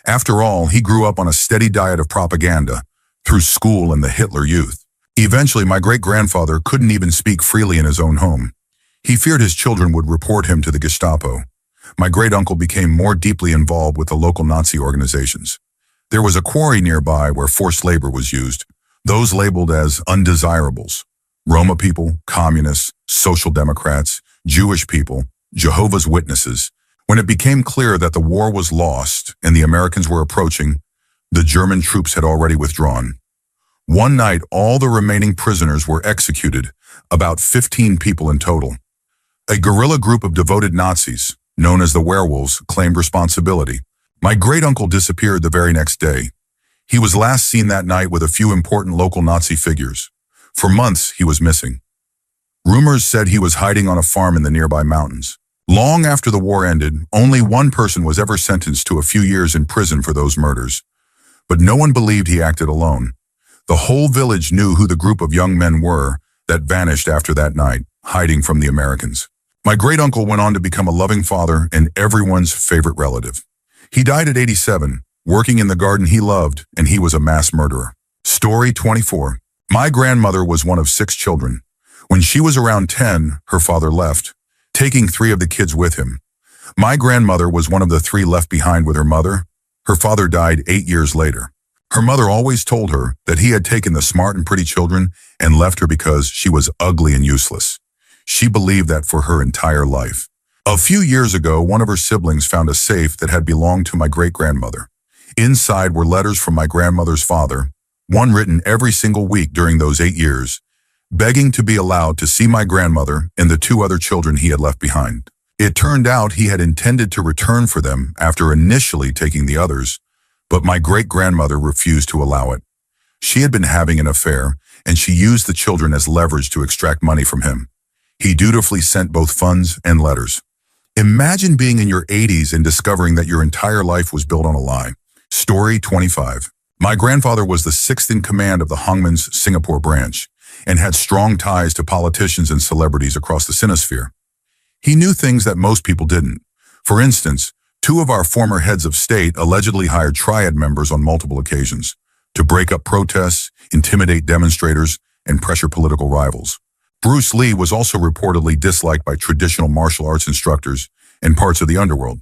After all, he grew up on a steady diet of propaganda through school and the Hitler Youth. Eventually, my great-grandfather couldn't even speak freely in his own home. He feared his children would report him to the Gestapo. My great-uncle became more deeply involved with the local Nazi organizations. There was a quarry nearby where forced labor was used, those labeled as undesirables. Roma people, communists, social democrats, Jewish people, Jehovah's Witnesses. When it became clear that the war was lost and the Americans were approaching, the German troops had already withdrawn. One night, all the remaining prisoners were executed, about 15 people in total. A guerrilla group of devoted Nazis, known as the Werewolves, claimed responsibility. My great-uncle disappeared the very next day. He was last seen that night with a few important local Nazi figures. For months, he was missing. Rumors said he was hiding on a farm in the nearby mountains. Long after the war ended, only one person was ever sentenced to a few years in prison for those murders. But no one believed he acted alone. The whole village knew who the group of young men were that vanished after that night, hiding from the Americans. My great-uncle went on to become a loving father and everyone's favorite relative. He died at 87, working in the garden he loved, and he was a mass murderer. Story 24. My grandmother was one of 6 children. When she was around 10, her father left, taking 3 of the kids with him. My grandmother was one of the 3 left behind with her mother. Her father died 8 years later. Her mother always told her that he had taken the smart and pretty children and left her because she was ugly and useless. She believed that for her entire life. A few years ago, one of her siblings found a safe that had belonged to my great-grandmother. Inside were letters from my grandmother's father, one written every single week during those 8 years, begging to be allowed to see my grandmother and the 2 other children he had left behind. It turned out he had intended to return for them after initially taking the others, but my great-grandmother refused to allow it. She had been having an affair, and she used the children as leverage to extract money from him. He dutifully sent both funds and letters. Imagine being in your 80s and discovering that your entire life was built on a lie. Story 25. My grandfather was the 6th in command of the Hongman's Singapore branch and had strong ties to politicians and celebrities across the Sinosphere. He knew things that most people didn't. For instance, 2 of our former heads of state allegedly hired Triad members on multiple occasions to break up protests, intimidate demonstrators, and pressure political rivals. Bruce Lee was also reportedly disliked by traditional martial arts instructors and parts of the underworld.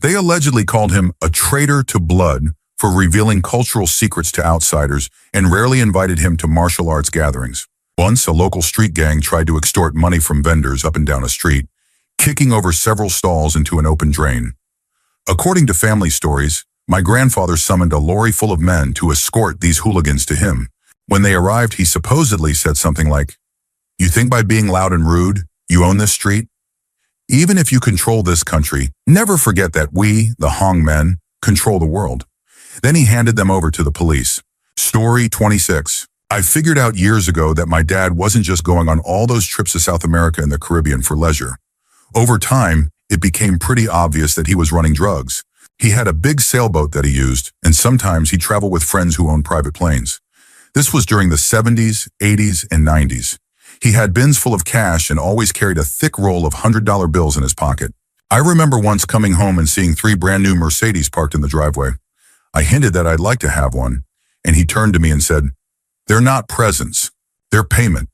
They allegedly called him a traitor to blood for revealing cultural secrets to outsiders and rarely invited him to martial arts gatherings. Once, a local street gang tried to extort money from vendors up and down a street, kicking over several stalls into an open drain. According to family stories, my grandfather summoned a lorry full of men to escort these hooligans to him. When they arrived, he supposedly said something like, "You think by being loud and rude, you own this street? Even if you control this country, never forget that we, the Hong men, control the world." Then he handed them over to the police. Story 26. I figured out years ago that my dad wasn't just going on all those trips to South America and the Caribbean for leisure. Over time, it became pretty obvious that he was running drugs. He had a big sailboat that he used, and sometimes he traveled with friends who owned private planes. This was during the 70s, 80s, and 90s. He had bins full of cash and always carried a thick roll of $100 bills in his pocket. I remember once coming home and seeing 3 brand new Mercedes parked in the driveway. I hinted that I'd like to have one, and he turned to me and said, "They're not presents, they're payment."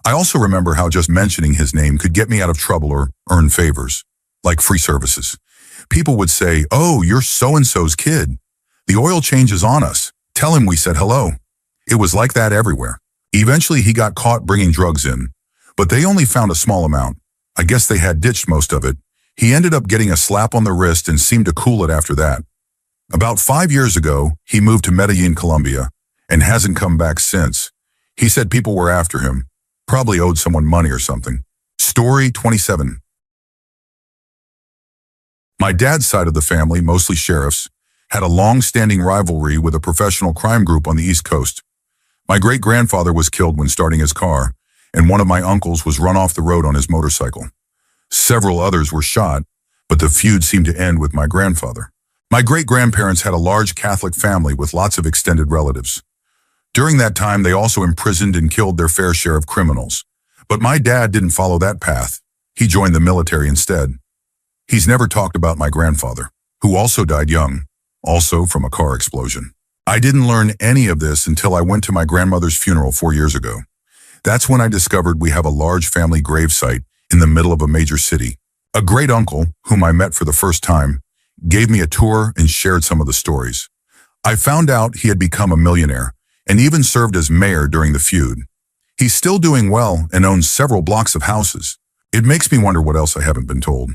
I also remember how just mentioning his name could get me out of trouble or earn favors, like free services. People would say, "Oh, you're so-and-so's kid. The oil change is on us. Tell him we said hello." It was like that everywhere. Eventually, he got caught bringing drugs in, but they only found a small amount. I guess they had ditched most of it. He ended up getting a slap on the wrist and seemed to cool it after that. About 5 years ago, he moved to Medellin, Colombia, and hasn't come back since. He said people were after him, probably owed someone money or something. Story 27. My dad's side of the family, mostly sheriffs, had a long-standing rivalry with a professional crime group on the East Coast. My great-grandfather was killed when starting his car, and one of my uncles was run off the road on his motorcycle. Several others were shot, but the feud seemed to end with my grandfather. My great-grandparents had a large Catholic family with lots of extended relatives. During that time, they also imprisoned and killed their fair share of criminals. But my dad didn't follow that path. He joined the military instead. He's never talked about my grandfather, who also died young, also from a car explosion. I didn't learn any of this until I went to my grandmother's funeral 4 years ago. That's when I discovered we have a large family gravesite in the middle of a major city. A great uncle, whom I met for the first time, gave me a tour and shared some of the stories. I found out he had become a millionaire and even served as mayor during the feud. He's still doing well and owns several blocks of houses. It makes me wonder what else I haven't been told.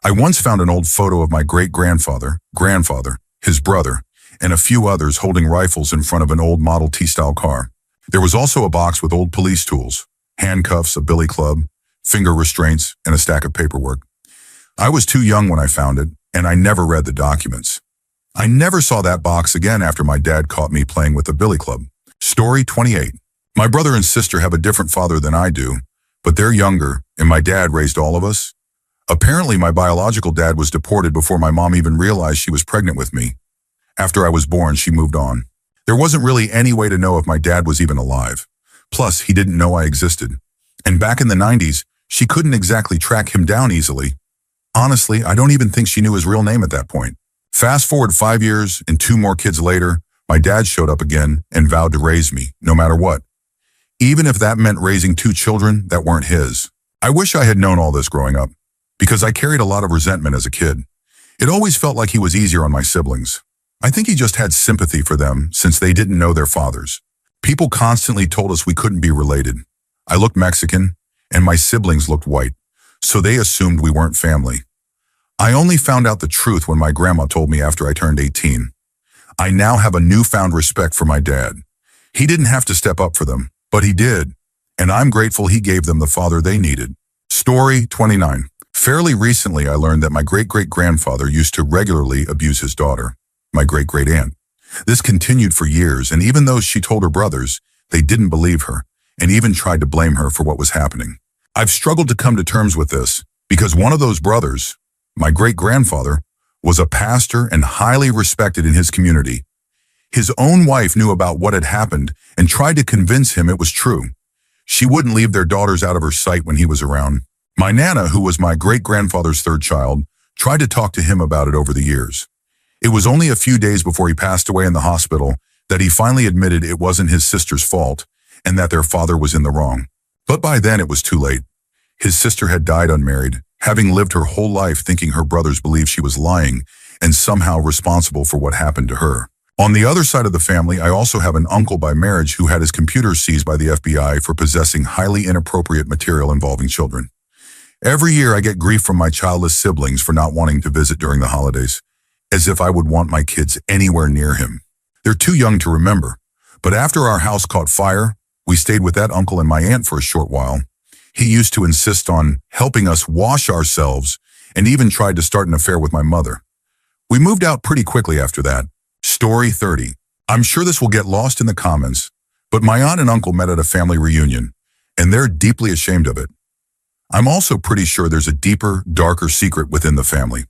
I once found an old photo of my great-grandfather, grandfather, his brother, and a few others holding rifles in front of an old Model T-style car. There was also a box with old police tools, handcuffs, a billy club, finger restraints, and a stack of paperwork. I was too young when I found it, and I never read the documents. I never saw that box again after my dad caught me playing with the billy club. Story 28. My brother and sister have a different father than I do, but they're younger, and my dad raised all of us. Apparently, my biological dad was deported before my mom even realized she was pregnant with me. After I was born, she moved on. There wasn't really any way to know if my dad was even alive. Plus, he didn't know I existed. And back in the 90s, she couldn't exactly track him down easily. Honestly, I don't even think she knew his real name at that point. Fast forward 5 years and 2 more kids later, my dad showed up again and vowed to raise me, no matter what. Even if that meant raising 2 children that weren't his. I wish I had known all this growing up, because I carried a lot of resentment as a kid. It always felt like he was easier on my siblings. I think he just had sympathy for them since they didn't know their fathers. People constantly told us we couldn't be related. I looked Mexican, and my siblings looked white, so they assumed we weren't family. I only found out the truth when my grandma told me after I turned 18. I now have a newfound respect for my dad. He didn't have to step up for them, but he did, and I'm grateful he gave them the father they needed. Story 29. Fairly recently, I learned that my great-great-grandfather used to regularly abuse his daughter, my great-great-aunt. This continued for years, and even though she told her brothers, they didn't believe her, and even tried to blame her for what was happening. I've struggled to come to terms with this, because one of those brothers, my great-grandfather, was a pastor and highly respected in his community. His own wife knew about what had happened and tried to convince him it was true. She wouldn't leave their daughters out of her sight when he was around. My Nana, who was my great-grandfather's 3rd child, tried to talk to him about it over the years. It was only a few days before he passed away in the hospital that he finally admitted it wasn't his sister's fault and that their father was in the wrong. But by then it was too late. His sister had died unmarried, having lived her whole life thinking her brothers believed she was lying and somehow responsible for what happened to her. On the other side of the family, I also have an uncle by marriage who had his computer seized by the FBI for possessing highly inappropriate material involving children. Every year I get grief from my childless siblings for not wanting to visit during the holidays, as if I would want my kids anywhere near him. They're too young to remember, but after our house caught fire, we stayed with that uncle and my aunt for a short while. He used to insist on helping us wash ourselves and even tried to start an affair with my mother. We moved out pretty quickly after that. Story 30. I'm sure this will get lost in the comments, but my aunt and uncle met at a family reunion, and they're deeply ashamed of it. I'm also pretty sure there's a deeper, darker secret within the family.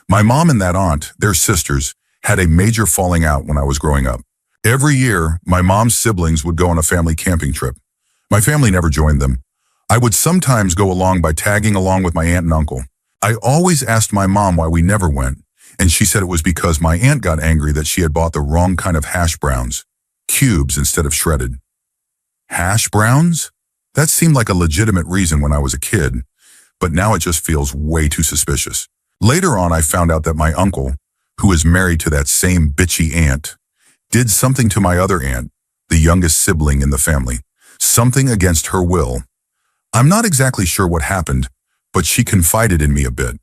My mom and that aunt, they're sisters, had a major falling out when I was growing up. Every year, my mom's siblings would go on a family camping trip. My family never joined them. I would sometimes go along by tagging along with my aunt and uncle. I always asked my mom why we never went, and she said it was because my aunt got angry that she had bought the wrong kind of hash browns, cubes instead of shredded. Hash browns? That seemed like a legitimate reason when I was a kid, but now it just feels way too suspicious. Later on, I found out that my uncle, who is married to that same bitchy aunt, did something to my other aunt, the youngest sibling in the family, something against her will. I'm not exactly sure what happened, but she confided in me a bit.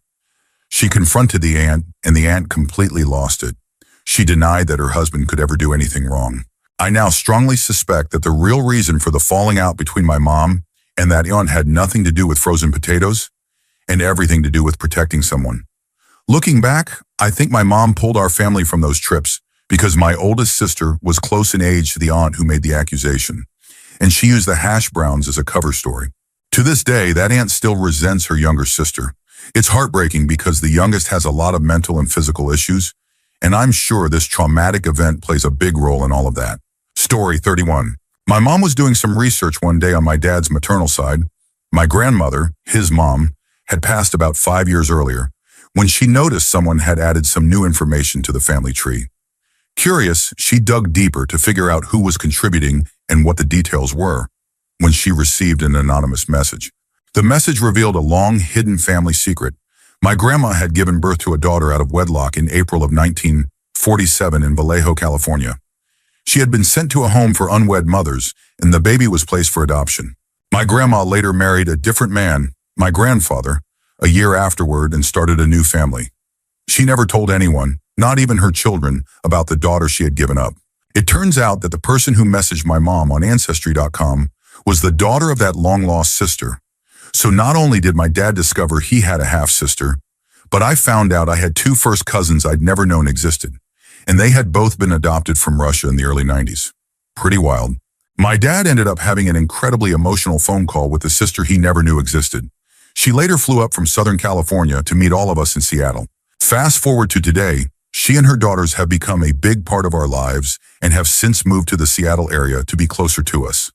She confronted the aunt, and the aunt completely lost it. She denied that her husband could ever do anything wrong. I now strongly suspect that the real reason for the falling out between my mom and that aunt had nothing to do with frozen potatoes and everything to do with protecting someone. Looking back, I think my mom pulled our family from those trips because my oldest sister was close in age to the aunt who made the accusation, and she used the hash browns as a cover story. To this day, that aunt still resents her younger sister. It's heartbreaking because the youngest has a lot of mental and physical issues, and I'm sure this traumatic event plays a big role in all of that. Story 31. My mom was doing some research one day on my dad's maternal side. My grandmother, his mom, had passed about 5 years earlier when she noticed someone had added some new information to the family tree. Curious, she dug deeper to figure out who was contributing and what the details were when she received an anonymous message. The message revealed a long, hidden family secret. My grandma had given birth to a daughter out of wedlock in April of 1947 in Vallejo, California. She had been sent to a home for unwed mothers, and the baby was placed for adoption. My grandma later married a different man, my grandfather, a year afterward and started a new family. She never told anyone, not even her children, about the daughter she had given up. It turns out that the person who messaged my mom on Ancestry.com was the daughter of that long-lost sister. So not only did my dad discover he had a half-sister, but I found out I had two first cousins I'd never known existed, and they had both been adopted from Russia in the early 90s. Pretty wild. My dad ended up having an incredibly emotional phone call with the sister he never knew existed. She later flew up from Southern California to meet all of us in Seattle. Fast forward to today, she and her daughters have become a big part of our lives and have since moved to the Seattle area to be closer to us.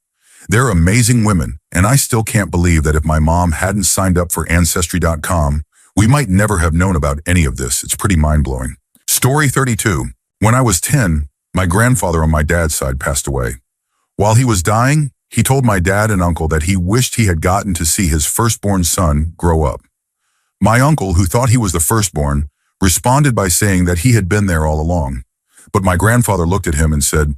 They're amazing women, and I still can't believe that if my mom hadn't signed up for Ancestry.com, we might never have known about any of this. It's pretty mind-blowing. Story 32. When I was 10, my grandfather on my dad's side passed away. While he was dying, he told my dad and uncle that he wished he had gotten to see his firstborn son grow up. My uncle, who thought he was the firstborn, responded by saying that he had been there all along. But my grandfather looked at him and said,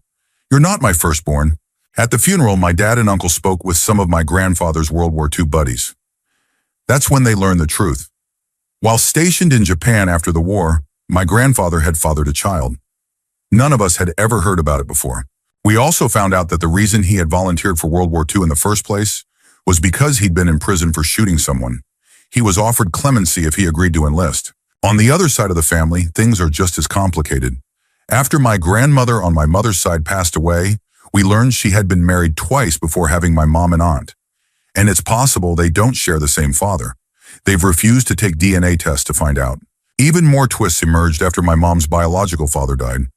"You're not my firstborn." At the funeral, my dad and uncle spoke with some of my grandfather's World War II buddies. That's when they learned the truth. While stationed in Japan after the war, my grandfather had fathered a child. None of us had ever heard about it before. We also found out that the reason he had volunteered for World War II in the first place was because he'd been in prison for shooting someone. He was offered clemency if he agreed to enlist. On the other side of the family, things are just as complicated. After my grandmother on my mother's side passed away, we learned she had been married twice before having my mom and aunt. And it's possible they don't share the same father. They've refused to take DNA tests to find out. Even more twists emerged after my mom's biological father died.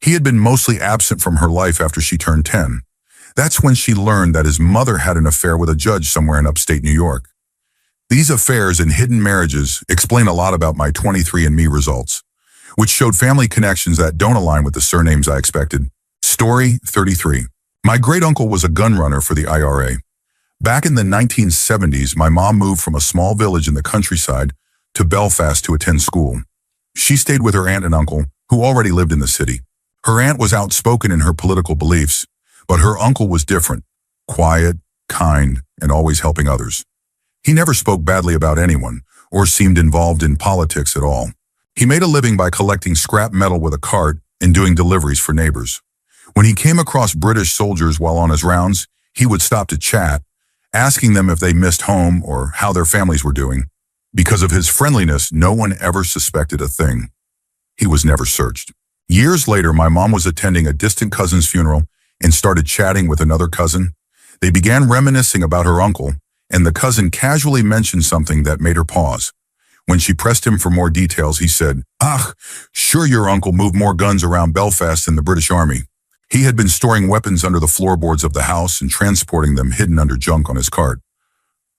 He had been mostly absent from her life after she turned 10. That's when she learned that his mother had an affair with a judge somewhere in upstate New York. These affairs and hidden marriages explain a lot about my 23andMe results, which showed family connections that don't align with the surnames I expected. Story 33. My great-uncle was a gun runner for the IRA. Back in the 1970s, my mom moved from a small village in the countryside to Belfast to attend school. She stayed with her aunt and uncle, who already lived in the city. Her aunt was outspoken in her political beliefs, but her uncle was different, quiet, kind, and always helping others. He never spoke badly about anyone or seemed involved in politics at all. He made a living by collecting scrap metal with a cart and doing deliveries for neighbors. When he came across British soldiers while on his rounds, he would stop to chat, asking them if they missed home or how their families were doing. Because of his friendliness, no one ever suspected a thing. He was never searched. Years later, my mom was attending a distant cousin's funeral and started chatting with another cousin. They began reminiscing about her uncle, and the cousin casually mentioned something that made her pause. When she pressed him for more details, he said, Sure your uncle moved more guns around Belfast than the British Army. He had been storing weapons under the floorboards of the house and transporting them hidden under junk on his cart.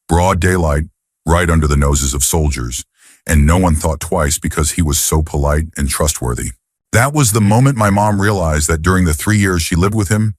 Broad daylight, right under the noses of soldiers, and no one thought twice because he was so polite and trustworthy. That was the moment my mom realized that during the 3 years she lived with him,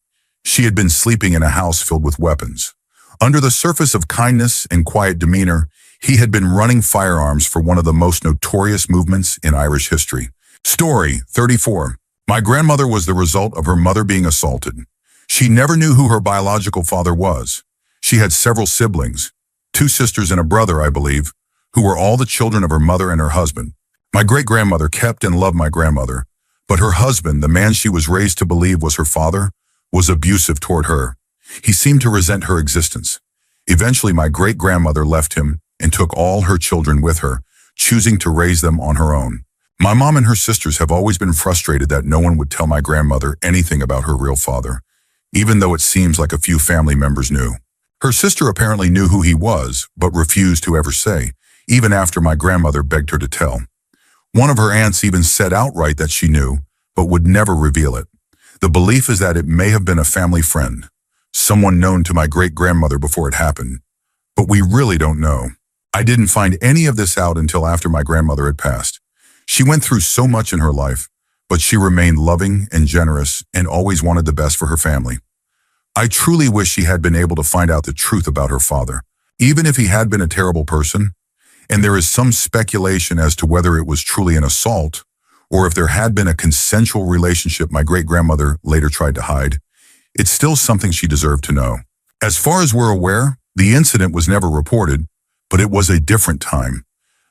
she had been sleeping in a house filled with weapons. Under the surface of kindness and quiet demeanor, he had been running firearms for one of the most notorious movements in Irish history. Story 34. My grandmother was the result of her mother being assaulted. She never knew who her biological father was. She had several siblings, 2 sisters and a brother, I believe, who were all the children of her mother and her husband. My great-grandmother kept and loved my grandmother, but her husband, the man she was raised to believe was her father, was abusive toward her. He seemed to resent her existence. Eventually, my great-grandmother left him and took all her children with her, choosing to raise them on her own. My mom and her sisters have always been frustrated that no one would tell my grandmother anything about her real father, even though it seems like a few family members knew. Her sister apparently knew who he was, but refused to ever say, even after my grandmother begged her to tell. One of her aunts even said outright that she knew, but would never reveal it. The belief is that it may have been a family friend, someone known to my great-grandmother before it happened, but we really don't know. I didn't find any of this out until after my grandmother had passed. She went through so much in her life, but she remained loving and generous and always wanted the best for her family. I truly wish she had been able to find out the truth about her father, even if he had been a terrible person, and there is some speculation as to whether it was truly an assault or if there had been a consensual relationship my great-grandmother later tried to hide, it's still something she deserved to know. As far as we're aware, the incident was never reported, but it was a different time.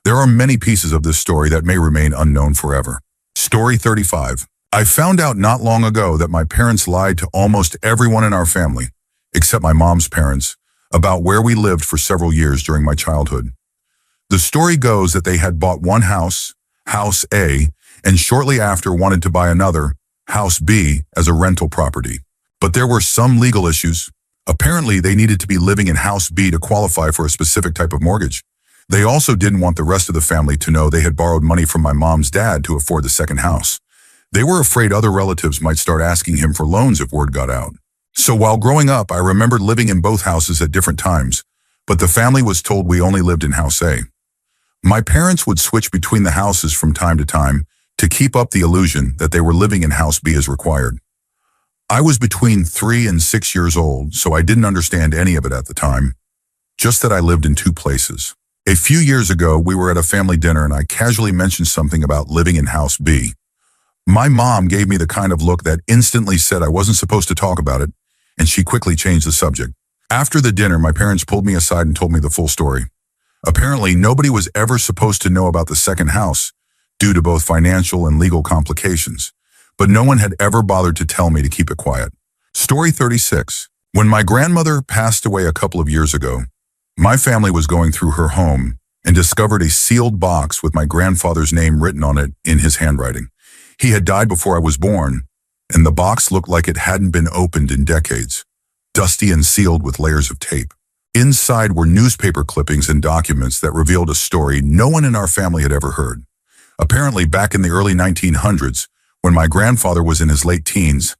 There are many pieces of this story that may remain unknown forever. Story 35. I found out not long ago that my parents lied to almost everyone in our family, except my mom's parents, about where we lived for several years during my childhood. The story goes that they had bought one house, House A, and shortly after wanted to buy another, House B, as a rental property. But there were some legal issues. Apparently, they needed to be living in House B to qualify for a specific type of mortgage. They also didn't want the rest of the family to know they had borrowed money from my mom's dad to afford the second house. They were afraid other relatives might start asking him for loans if word got out. So while growing up, I remembered living in both houses at different times, but the family was told we only lived in House A. My parents would switch between the houses from time to time to keep up the illusion that they were living in House B as required. I was between 3 and 6 years old, so I didn't understand any of it at the time, just that I lived in two places. A few years ago, we were at a family dinner and I casually mentioned something about living in House B. My mom gave me the kind of look that instantly said I wasn't supposed to talk about it, and she quickly changed the subject. After the dinner, my parents pulled me aside and told me the full story. Apparently, nobody was ever supposed to know about the second house due to both financial and legal complications, but no one had ever bothered to tell me to keep it quiet. Story 36. When my grandmother passed away a couple of years ago, my family was going through her home and discovered a sealed box with my grandfather's name written on it in his handwriting. He had died before I was born, and the box looked like it hadn't been opened in decades, dusty and sealed with layers of tape. Inside were newspaper clippings and documents that revealed a story no one in our family had ever heard. Apparently, back in the early 1900s, when my grandfather was in his late teens,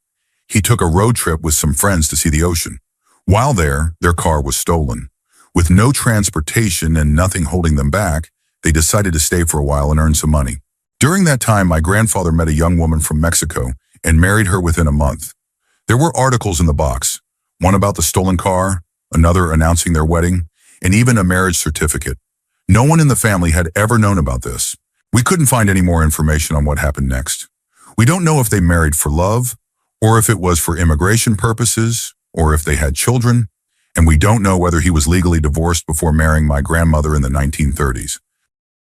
he took a road trip with some friends to see the ocean. While there, their car was stolen. With no transportation and nothing holding them back, they decided to stay for a while and earn some money. During that time, my grandfather met a young woman from Mexico and married her within a month. There were articles in the box, one about the stolen car, another announcing their wedding, and even a marriage certificate. No one in the family had ever known about this. We couldn't find any more information on what happened next. We don't know if they married for love, or if it was for immigration purposes, or if they had children, and we don't know whether he was legally divorced before marrying my grandmother in the 1930s.